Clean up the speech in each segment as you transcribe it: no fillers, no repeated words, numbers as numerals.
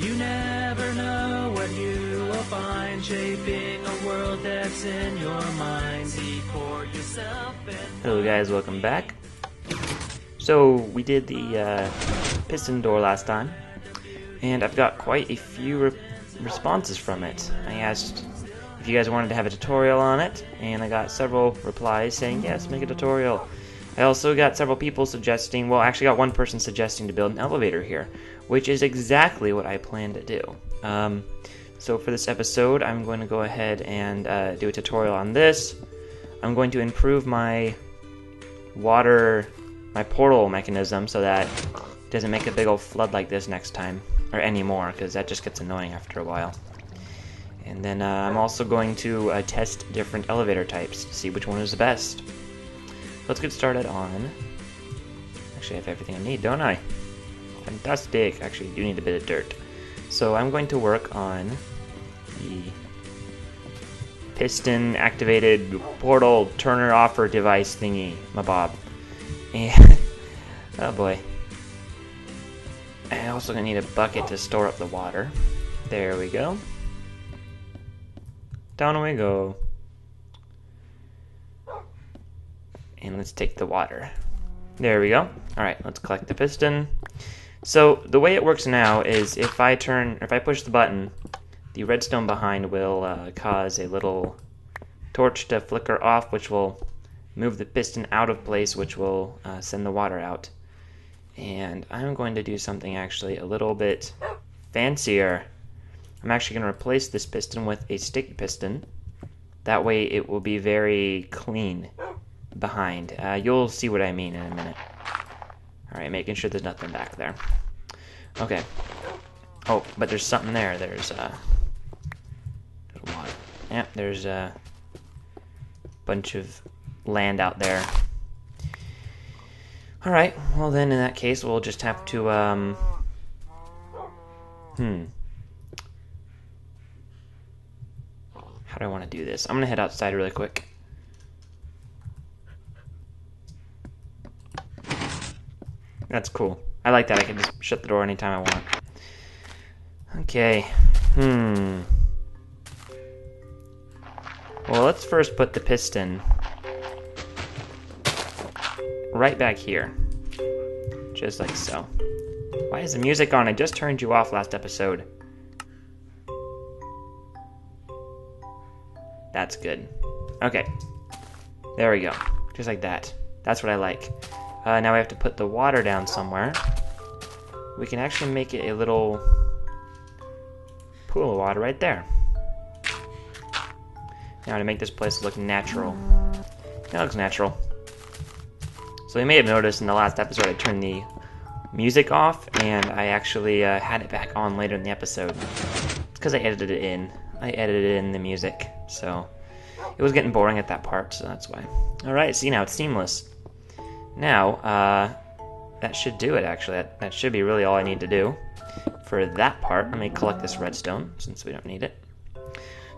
You never know what you will find, shaping a world that's in your mind. See for yourself and... Hello guys, welcome back. So we did the piston door last time, and I've got quite a few responses from it. I asked if you guys wanted to have a tutorial on it, and I got several replies saying yes, make a tutorial. I also got several people suggesting, well, I actually got one person suggesting to build an elevator here, which is exactly what I plan to do. So for this episode, I'm going to go ahead and do a tutorial on this. I'm going to improve my portal mechanism so that it doesn't make a big old flood like this next time, or anymore, because that just gets annoying after a while. And then I'm also going to test different elevator types to see which one is the best. Let's get started on... Actually, I have everything I need, don't I? Fantastic! Actually, I do need a bit of dirt. So I'm going to work on the piston activated portal turner offer device thingy, mabob. And oh boy. I'm also gonna need a bucket to store up the water. There we go. Down we go. And let's take the water. There we go. Alright, let's collect the piston. So the way it works now is if I push the button, the redstone behind will cause a little torch to flicker off, which will move the piston out of place, which will send the water out. And I'm going to do something actually a little bit fancier. I'm actually going to replace this piston with a stick piston. That way it will be very clean behind. You'll see what I mean in a minute. Alright, making sure there's nothing back there. Okay. Oh, but there's something there. There's water. Yep, there's a bunch of land out there. Alright, well then in that case we'll just have to, How do I want to do this? I'm gonna head outside really quick. That's cool. I like that. I can just shut the door anytime I want. Okay. Well, let's first put the piston right back here. Just like so. Why is the music on? I just turned you off last episode. That's good. Okay. There we go. Just like that. That's what I like. Now we have to put the water down somewhere. We can actually make it a little pool of water right there. Now to make this place look natural. That looks natural. So you may have noticed in the last episode I turned the music off, and I actually had it back on later in the episode. It's because I edited it in. I edited in the music, so it was getting boring at that part, so that's why. Alright, see now it's seamless. Now, that should do it actually. That should be really all I need to do for that part. Let me collect this redstone since we don't need it.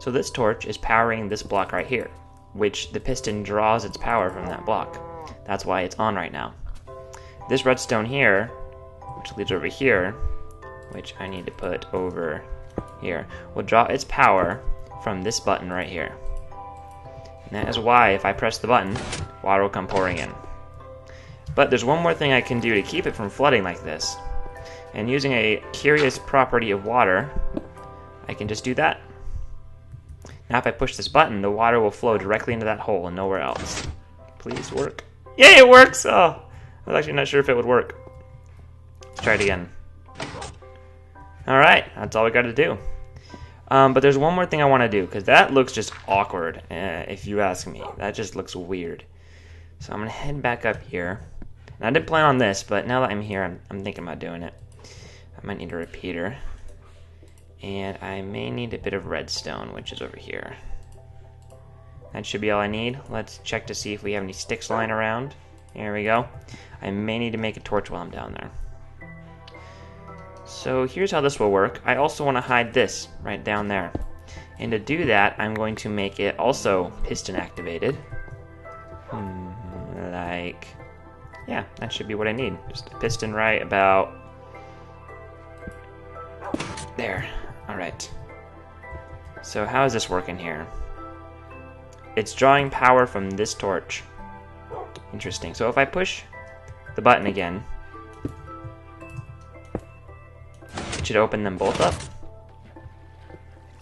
So this torch is powering this block right here, which the piston draws its power from that block. That's why it's on right now. This redstone here, which leads over here, which I need to put over here, will draw its power from this button right here. And that is why if I press the button, water will come pouring in. But there's one more thing I can do to keep it from flooding like this. And using a curious property of water, I can just do that. Now if I push this button, the water will flow directly into that hole and nowhere else. Please work. Yay, it works! Oh, I was actually not sure if it would work. Let's try it again. Alright, that's all we got to do. But there's one more thing I want to do, because that looks just awkward, if you ask me. That just looks weird. So I'm going to head back up here. And I didn't plan on this, but now that I'm here, I'm thinking about doing it. I might need a repeater. And I may need a bit of redstone, which is over here. That should be all I need. Let's check to see if we have any sticks lying around. There we go. I may need to make a torch while I'm down there. So here's how this will work. I also want to hide this right down there. And to do that, I'm going to make it also piston activated. Like, yeah, that should be what I need. Just a piston right about There. Alright. So how is this working here? It's drawing power from this torch. Interesting. So if I push the button again, it should open them both up.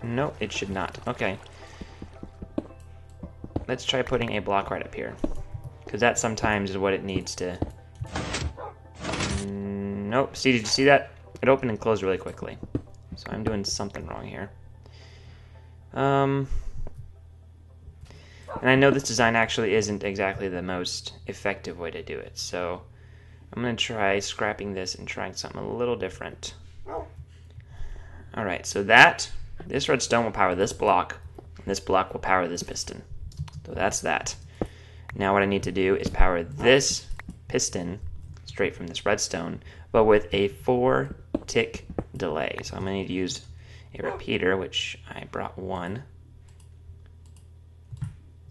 No, it should not. Okay. Let's try putting a block right up here, because that sometimes is what it needs to... Nope. See, did you see that? It opened and closed really quickly. So I'm doing something wrong here. And I know this design actually isn't exactly the most effective way to do it, so I'm going to try scrapping this and trying something a little different. Alright, so this redstone will power this block, and this block will power this piston. So that's that. Now what I need to do is power this piston straight from this redstone, but with a 4-tick delay. So I'm going to need to use a repeater, which I brought one.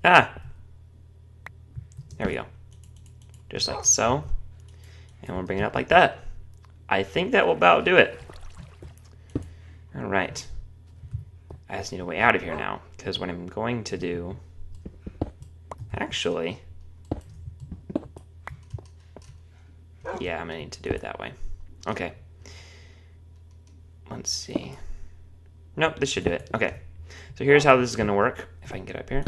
Ah! There we go. Just like so. And we'll bring it up like that. I think that will about do it. Alright. I just need a way out of here now, because what I'm going to do... Actually... Yeah, I'm going to need to do it that way. Okay. Let's see. Nope, this should do it. Okay. So here's how this is going to work, if I can get up here.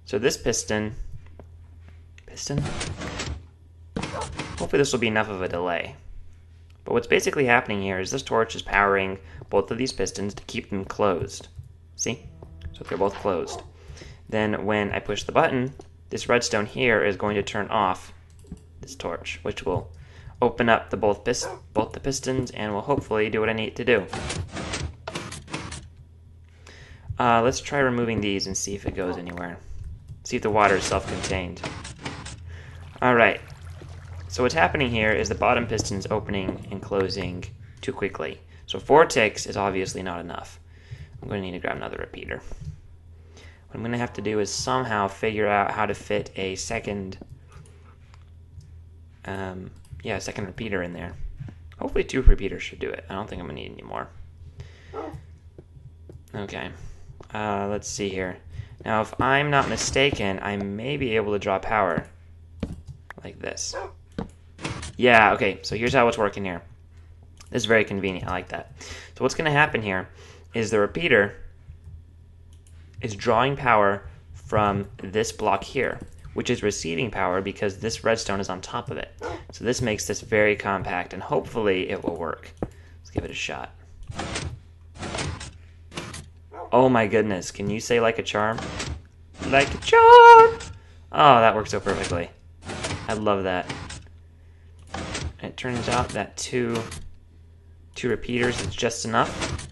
So this piston... Hopefully this will be enough of a delay. But what's basically happening here is this torch is powering both of these pistons to keep them closed. See? So they're both closed. Then when I push the button, this redstone here is going to turn off this torch, which will open up both the pistons and will hopefully do what I need to do. Let's try removing these and see if it goes anywhere. See if the water is self-contained. Alright. So what's happening here is the bottom piston is opening and closing too quickly. So 4 ticks is obviously not enough. I'm going to need to grab another repeater. What I'm going to have to do is somehow figure out how to fit a second repeater in there. Hopefully 2 repeaters should do it. I don't think I'm going to need any more. Okay. Let's see here. Now, if I'm not mistaken, I may be able to draw power like this. Yeah, okay, so here's how it's working here. This is very convenient. I like that. So what's going to happen here is the repeater is drawing power from this block here, which is receiving power because this redstone is on top of it. So this makes this very compact, and hopefully it will work. Let's give it a shot. Oh my goodness, can you say like a charm? Like a charm! Oh, that works so perfectly. I love that. And it turns out that two repeaters is just enough.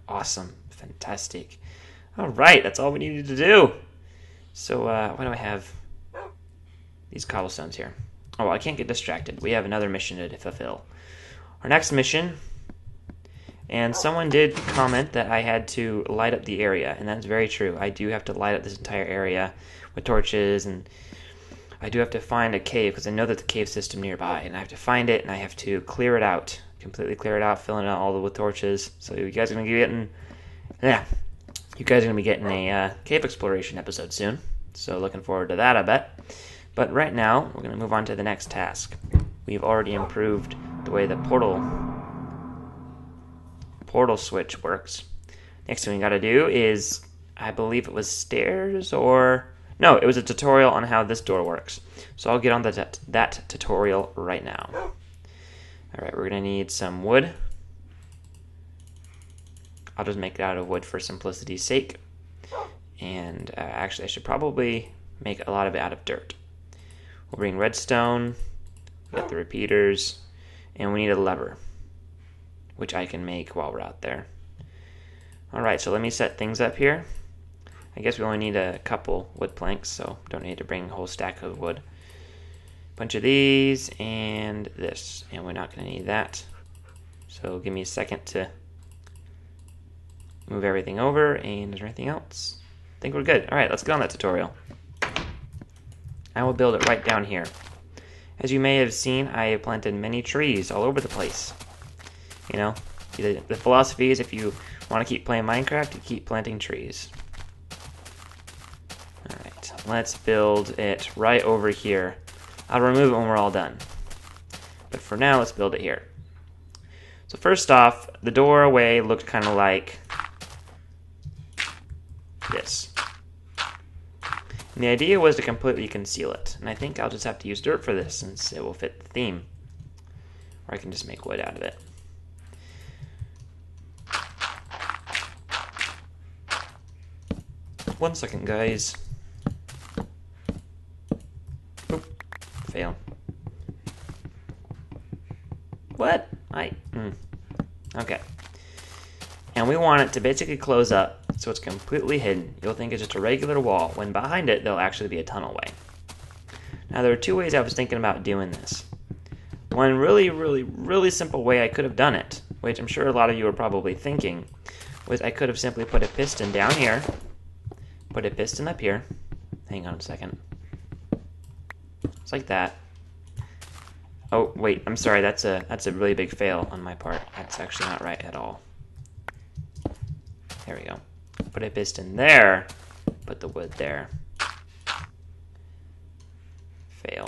Awesome. Fantastic. Alright, that's all we needed to do. So, why do I have these cobblestones here? Oh, well, I can't get distracted. We have another mission to fulfill. Our next mission, and someone did comment that I had to light up the area, and that's very true. I do have to light up this entire area with torches, and I do have to find a cave, because I know that the cave system nearby, and I have to find it, and I have to clear it out, completely clear it out, filling it out all with torches. So you guys are going to be getting, you guys are going to be getting a cave exploration episode soon. So looking forward to that, I bet. But right now, we're going to move on to the next task. We've already improved the way the portal switch works. Next thing we got to do is, I believe it was stairs, or no, it was a tutorial on how this door works. So I'll get on that tutorial right now. Alright, we're going to need some wood. I'll just make it out of wood for simplicity's sake. And actually, I should probably make a lot of it out of dirt. We'll bring redstone, we got the repeaters, and we need a lever, which I can make while we're out there. Alright, so let me set things up here. I guess we only need a couple wood planks, so don't need to bring a whole stack of wood. Bunch of these, and this, and we're not going to need that. So give me a second to move everything over, and is there anything else? I think we're good. Alright, let's get on that tutorial. I will build it right down here. As you may have seen, I have planted many trees all over the place. You know, the philosophy is if you want to keep playing Minecraft, you keep planting trees. Alright, let's build it right over here. I'll remove it when we're all done. But for now, let's build it here. So first off, the doorway looked kind of like this. And the idea was to completely conceal it. And I think I'll just have to use dirt for this since it will fit the theme. Or I can just make wood out of it. One second, guys. Oop, fail. What? Okay. And we want it to basically close up so it's completely hidden. You'll think it's just a regular wall, when behind it there'll actually be a tunnelway. Now there are two ways I was thinking about doing this. One really simple way I could have done it, which I'm sure a lot of you are probably thinking, was I could have simply put a piston down here, put a piston up here. Hang on a second. Just like that. Oh, wait, I'm sorry, that's a really big fail on my part. That's actually not right at all. There we go. Put a piston there, put the wood there. Fail.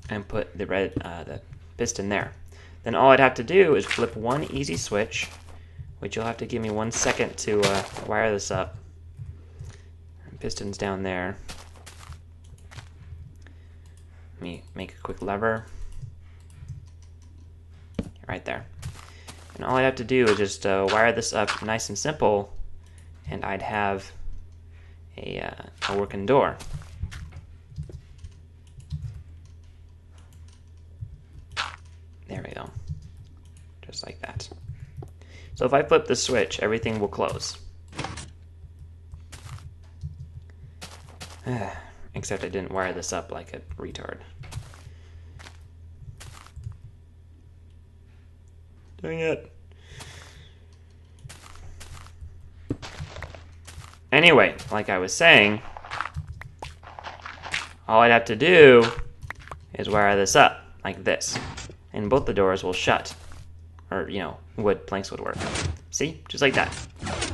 And put the piston there. Then all I'd have to do is flip one easy switch, which you'll have to give me 1 second to wire this up. Piston's down there. Let me make a quick lever. Right there. And all I'd have to do is just wire this up nice and simple, and I'd have a working door. There we go. Just like that. So if I flip the switch, everything will close. Except I didn't wire this up like a retard. Dang it. Anyway, like I was saying, all I'd have to do is wire this up like this, and both the doors will shut. Or, you know, planks would work. See? Just like that.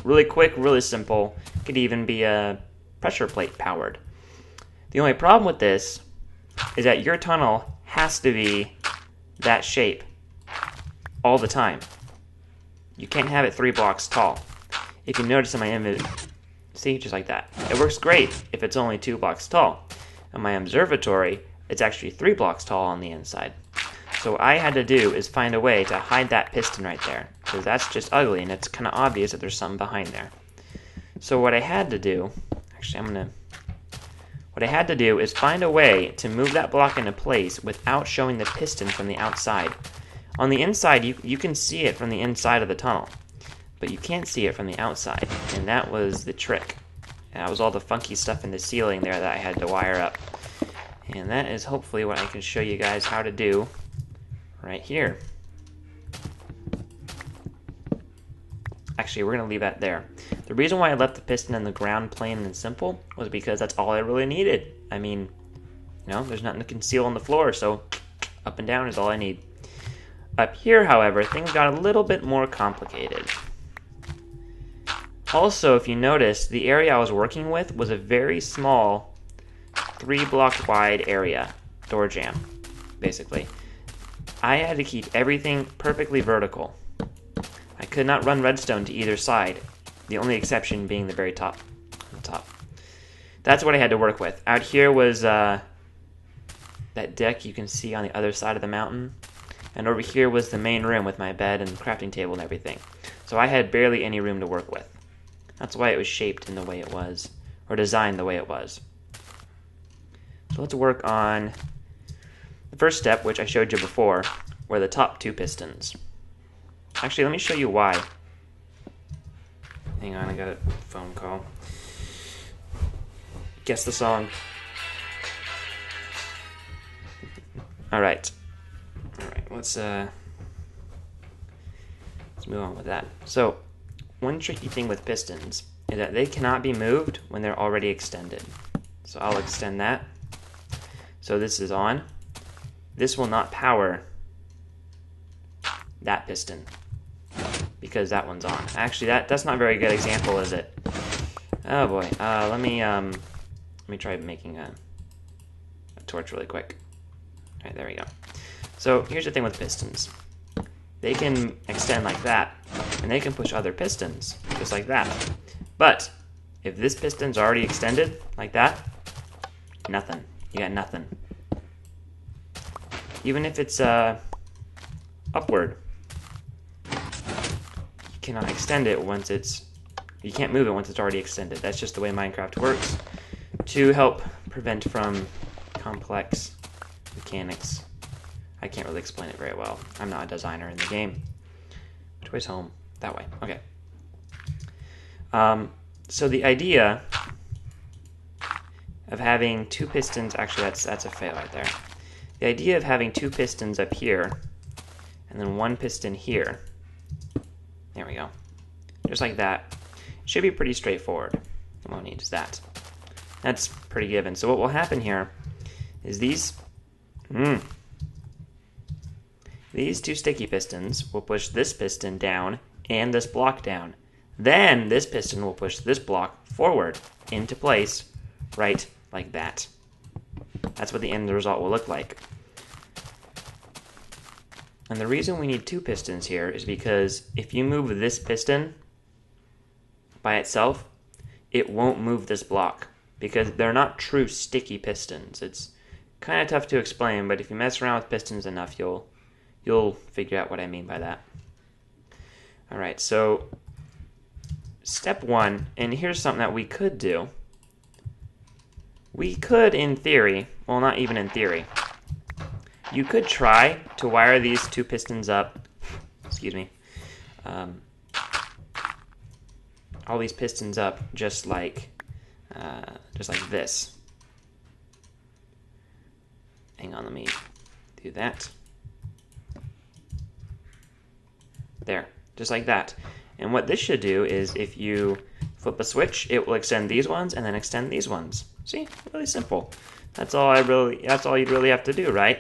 Really quick, really simple. Could even be a pressure plate powered. The only problem with this is that your tunnel has to be that shape all the time. You can't have it 3 blocks tall. If you notice in my image, see, just like that. It works great if it's only 2 blocks tall. In my observatory, it's actually 3 blocks tall on the inside. So what I had to do is find a way to hide that piston right there, because that's just ugly and it's kind of obvious that there's something behind there. So what I had to do, what I had to do is find a way to move that block into place without showing the piston from the outside. On the inside, you can see it from the inside of the tunnel, but you can't see it from the outside, and that was the trick. And that was all the funky stuff in the ceiling there that I had to wire up. And that is hopefully what I can show you guys how to do right here. Actually, we're going to leave that there. The reason why I left the piston in the ground plain and simple was because that's all I really needed. I mean, you know, there's nothing to conceal on the floor, so up and down is all I need. Up here, however, things got a little bit more complicated. Also, if you notice, the area I was working with was a very small 3-block wide area, door jamb, basically. I had to keep everything perfectly vertical. I could not run redstone to either side, the only exception being the very top. That's what I had to work with. Out here was that deck you can see on the other side of the mountain. And over here was the main room with my bed and crafting table and everything. So I had barely any room to work with. That's why it was shaped in the way it was, or designed the way it was. So let's work on the first step, which I showed you before, were the top 2 pistons. Actually, let me show you why. Hang on, I got a phone call. Guess the song. Alright, let's move on with that. So, one tricky thing with pistons is that they cannot be moved when they're already extended. So I'll extend that. So this is on. this will not power that piston because that one's on. Actually, that's not a very good example, is it? Oh boy. Let me try making a torch really quick. All right, there we go. So here's the thing with pistons. They can extend like that, and they can push other pistons, just like that. But if this piston's already extended, like that, nothing. You got nothing. Even if it's upward, you cannot extend it once you can't move it once it's already extended. That's just the way Minecraft works to help prevent from complex mechanics. I can't really explain it very well. I'm not a designer in the game. Which way's home? That way. Okay. So the idea of having two pistons, actually that's a fail right there. The idea of having two pistons up here and then one piston here, there we go, just like that, should be pretty straightforward. What we need is that. That's pretty given. So what will happen here is these two sticky pistons will push this piston down and this block down. Then this piston will push this block forward into place, right like that. That's what the end result will look like. And the reason we need two pistons here is because if you move this piston by itself, it won't move this block because they're not true sticky pistons. It's kind of tough to explain, but if you mess around with pistons enough, you'll figure out what I mean by that. All right, so step one, and here's something that we could do. We could, in theory, well, not even in theory, you could try to wire these two pistons up, excuse me, all these pistons up just like this. Hang on, let me do that. There, just like that. And what this should do is if you flip a switch, it will extend these ones and then extend these ones. See, really simple. That's all you'd really have to do, right?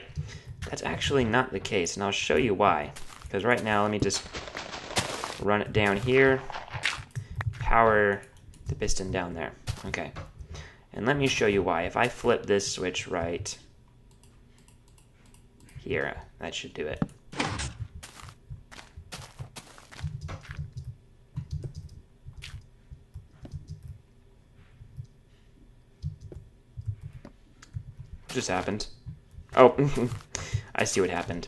That's actually not the case, and I'll show you why. Because right now, let me just run it down here, power the piston down there. Okay. And let me show you why. If I flip this switch right here, that should do it. Just happened. Oh, I see what happened.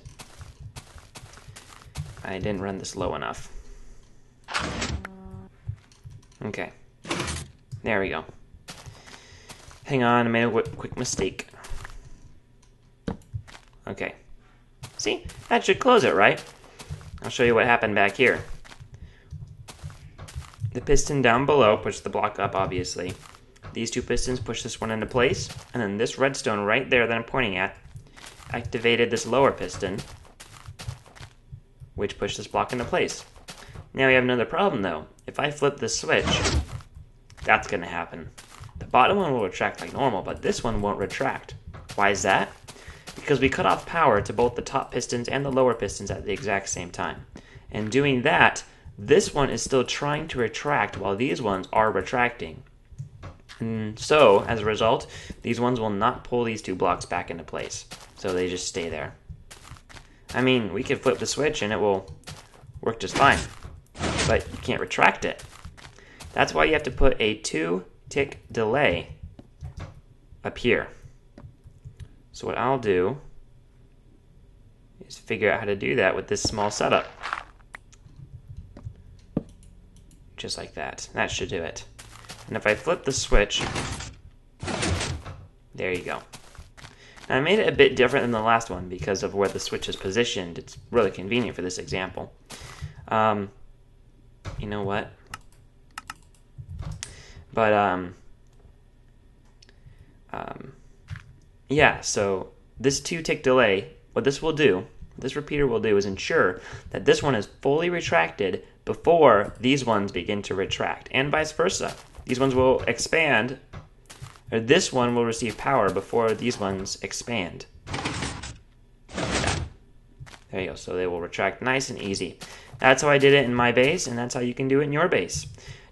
I didn't run this low enough. Okay. There we go. Hang on, I made a quick mistake. Okay. See? That should close it, right? I'll show you what happened back here. The piston down below pushed the block up, obviously. These two pistons push this one into place, and then this redstone right there that I'm pointing at activated this lower piston, which pushed this block into place. Now we have another problem though. If I flip this switch, that's going to happen. The bottom one will retract like normal, but this one won't retract. Why is that? Because we cut off power to both the top pistons and the lower pistons at the exact same time. And doing that, this one is still trying to retract while these ones are retracting. And so, as a result, these ones will not pull these two blocks back into place. So they just stay there. I mean, we could flip the switch and it will work just fine. But you can't retract it. That's why you have to put a 2-tick delay up here. So what I'll do is figure out how to do that with this small setup. Just like that. That should do it. And if I flip the switch, there you go. Now I made it a bit different than the last one because of where the switch is positioned. It's really convenient for this example. You know what? But, yeah, so this 2-tick delay, what this repeater will do is ensure that this one is fully retracted before these ones begin to retract, and vice versa. These ones will expand, or this one will receive power before these ones expand. There you go. So they will retract nice and easy. That's how I did it in my base, and that's how you can do it in your base.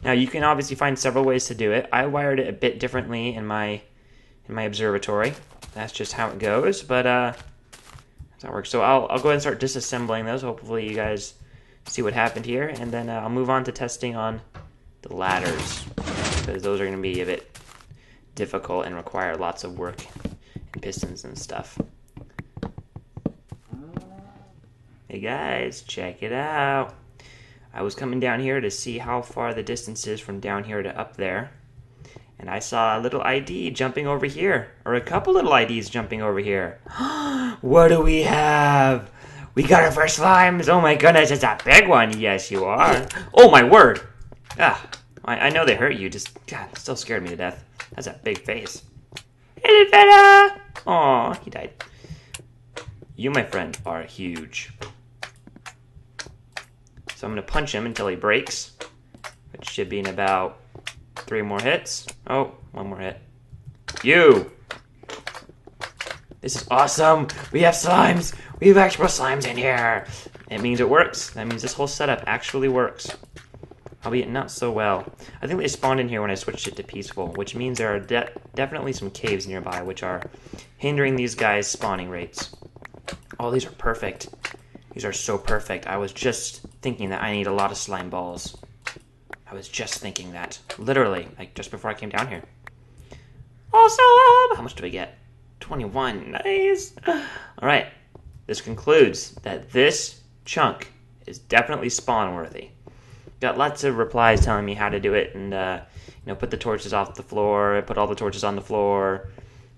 Now you can obviously find several ways to do it. I wired it a bit differently in my observatory. That's just how it goes, but that's how it works. So I'll go ahead and start disassembling those. Hopefully you guys see what happened here, and then I'll move on to testing on the ladders, because those are going to be a bit difficult and require lots of work and pistons and stuff. Hey guys, check it out. I was coming down here to see how far the distance is from down here to up there, and I saw a little ID jumping over here, or a couple little IDs jumping over here. What do we have? We got our first slimes. Oh my goodness, it's a big one. Yes, you are. Oh my word. I know they hurt you. Just, God, it still scared me to death. That's a big face. Aw, he died. You, my friend, are huge. So I'm going to punch him until he breaks, which should be in about 3 more hits. Oh, 1 more hit. You! This is awesome! We have slimes! We have actual slimes in here! It means it works. That means this whole setup actually works. Albeit not so well. I think they spawned in here when I switched it to peaceful, which means there are definitely some caves nearby, which are hindering these guys' spawning rates. Oh, these are perfect. These are so perfect. I was just thinking that I need a lot of slime balls. I was just thinking that. Literally, like just before I came down here. Awesome! How much do we get? 21. Nice! Alright. This concludes that this chunk is definitely spawn worthy. Got lots of replies telling me how to do it, and put the torches off the floor, put all the torches on the floor,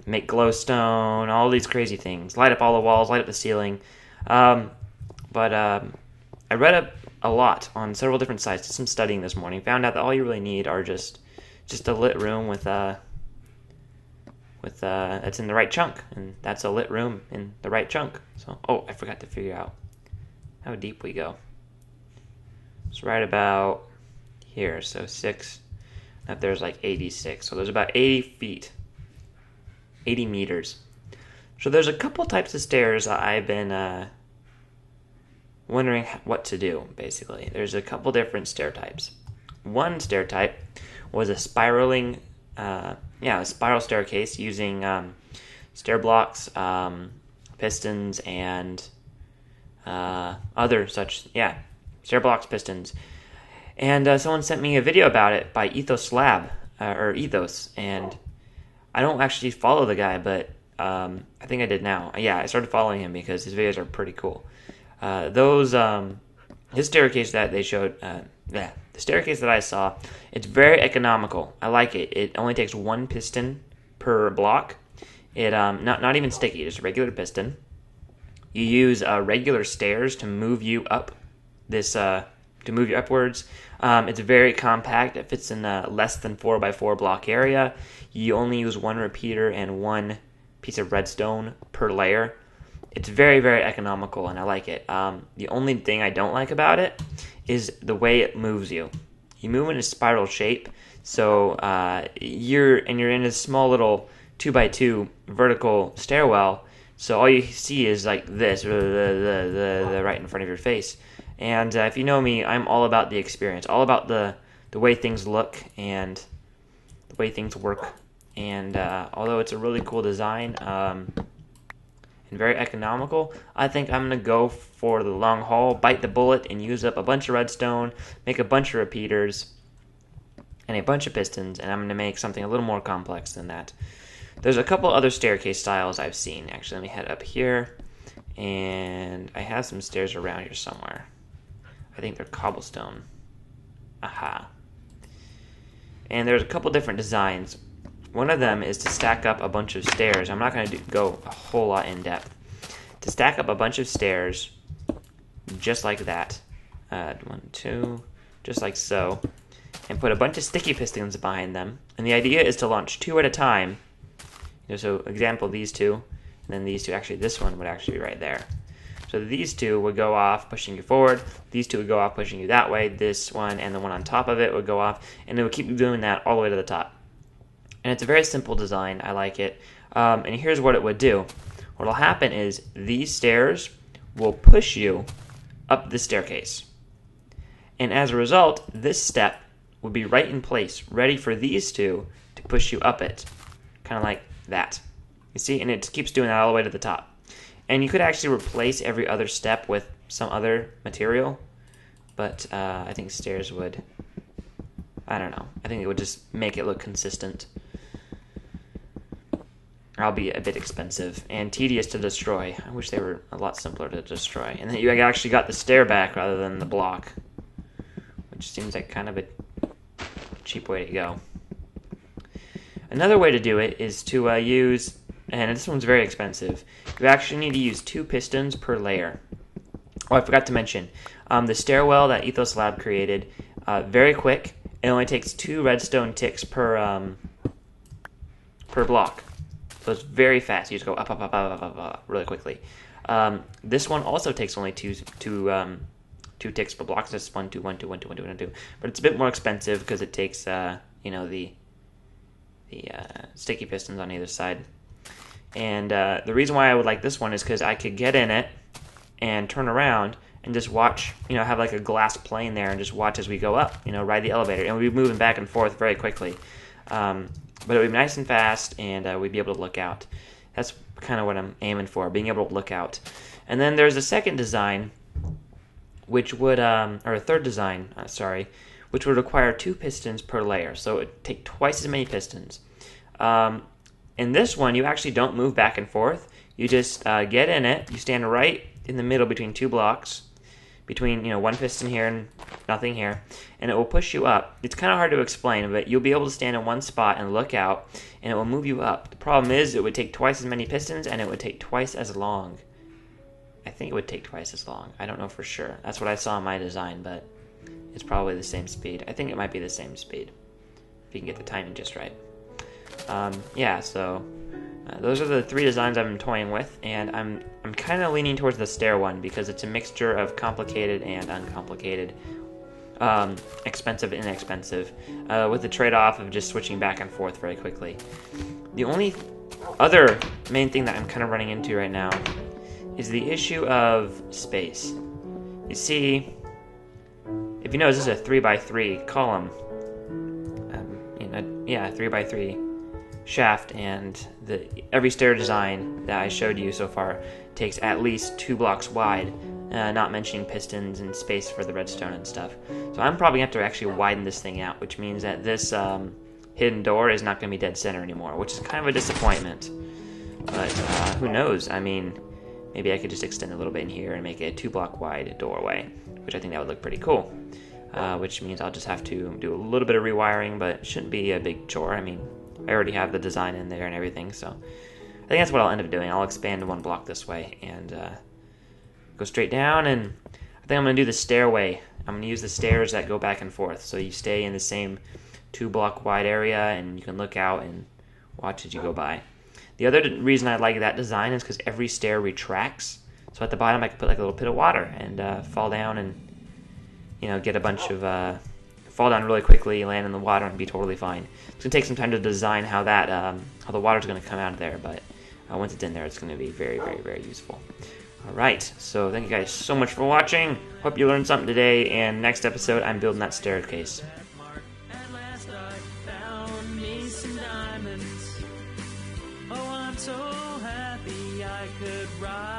make glowstone, all these crazy things. Light up all the walls, light up the ceiling. But I read up a lot on several different sites, did some studying this morning, found out that all you really need are just a lit room with that's in the right chunk, and that's a lit room in the right chunk. So, oh, I forgot to figure out how deep we go. It's right about here, so 6. That there's like 86, so there's about 80 feet, 80 meters. So there's a couple types of stairs that I've been wondering what to do, basically. There's a couple different stair types. One stair type was a spiraling, a spiral staircase using stair blocks, pistons, and other such, stair blocks, pistons. And someone sent me a video about it by Ethos Lab, or Ethos, and I don't actually follow the guy, but I think I did now. Yeah, I started following him because his videos are pretty cool. His staircase that they showed, the staircase that I saw, it's very economical. I like it. It only takes 1 piston per block. It not even sticky, just a regular piston. You use regular stairs to move you up to move you upwards. It's very compact. It fits in a less than 4x4 block area. You only use 1 repeater and 1 piece of redstone per layer. It's very, very economical, and I like it. The only thing I don't like about it is the way it moves you. You move in a spiral shape, so you're in a small little 2x2 vertical stairwell. So all you see is like this, the right in front of your face. And if you know me, I'm all about the experience, all about the way things look and the way things work. And although it's a really cool design and very economical, I think I'm going to go for the long haul, bite the bullet, and use up a bunch of redstone, make a bunch of repeaters, and a bunch of pistons, and I'm going to make something a little more complex than that. There's a couple other staircase styles I've seen. Actually, let me head up here, and I have some stairs around here somewhere. I think they're cobblestone. Aha. And there's a couple different designs. One of them is to stack up a bunch of stairs. I'm not going to go a whole lot in depth. To stack up a bunch of stairs, just like that. 1, 2, just like so. And put a bunch of sticky pistons behind them. And the idea is to launch 2 at a time. So, example, these 2. And then these 2. Actually, this one would actually be right there. So these 2 would go off, pushing you forward. These 2 would go off, pushing you that way. This one and the one on top of it would go off. And it would keep doing that all the way to the top. And it's a very simple design. I like it. And here's what it would do. What will happen is these stairs will push you up the staircase. And as a result, this step will be right in place, ready for these two to push you up it. Kind of like that. You see? And it keeps doing that all the way to the top. And you could actually replace every other step with some other material. But I think stairs would... I don't know. I think it would just make it look consistent. I'll be a bit expensive and tedious to destroy. I wish they were a lot simpler to destroy. And then you actually got the stair back rather than the block. Which seems like kind of a cheap way to go. Another way to do it is to use, and this one's very expensive, you actually need to use 2 pistons per layer. Oh, I forgot to mention, the stairwell that Ethos Lab created, very quick. It only takes 2 redstone ticks per block. So it's very fast. You just go up, up, up, up, up, up really quickly. This one also takes only two ticks per block. So it's 1, 2, 1, 2, 1, 2, 1, 2, 1, 2. But it's a bit more expensive because it takes, the sticky pistons on either side. And the reason why I would like this one is because I could get in it and turn around and just watch, have like a glass plane there and just watch as we go up, ride the elevator. And we'd be moving back and forth very quickly. But it would be nice and fast, and we'd be able to look out. That's kind of what I'm aiming for, being able to look out. And then there's a second design, which would, or a third design, which would require 2 pistons per layer. So it would take twice as many pistons. In this one, you actually don't move back and forth. You just get in it. You stand right in the middle between 2 blocks, between 1 piston here and nothing here, and it will push you up. It's kind of hard to explain, but you'll be able to stand in one spot and look out, and it will move you up. The problem is it would take twice as many pistons, and it would take twice as long. I think it would take twice as long. I don't know for sure. That's what I saw in my design, but it's probably the same speed. I think it might be the same speed, if you can get the timing just right. So those are the 3 designs I've been toying with, and I'm kind of leaning towards the stair one because it's a mixture of complicated and uncomplicated, expensive and inexpensive, with the trade-off of just switching back and forth very quickly. The only other main thing that I'm kind of running into right now is the issue of space. You see, if you notice, this is a 3x3 column, 3x3 shaft, and every stair design that I showed you so far takes at least 2 blocks wide, not mentioning pistons and space for the redstone and stuff. So I'm probably going to have to actually widen this thing out, which means that this hidden door is not going to be dead center anymore, which is kind of a disappointment. But who knows? I mean, maybe I could just extend a little bit in here and make it a 2-block wide doorway, which I think that would look pretty cool. Which means I'll just have to do a little bit of rewiring, but it shouldn't be a big chore. I mean, I already have the design in there and everything, so I think that's what I'll end up doing. I'll expand 1 block this way and go straight down, and I think I'm going to do the stairway. I'm going to use the stairs that go back and forth, so you stay in the same 2-block wide area, and you can look out and watch as you go by. The other reason I like that design is because every stair retracts, so at the bottom I can put like a little pit of water and fall down and get a bunch of fall down really quickly, land in the water, and be totally fine. It's going to take some time to design how how the water's going to come out of there, but once it's in there, it's going to be very, very, very useful. Alright, so thank you guys so much for watching. Hope you learned something today, and next episode, I'm building that staircase. At last I found me some diamonds. Oh, I'm so happy I could ride.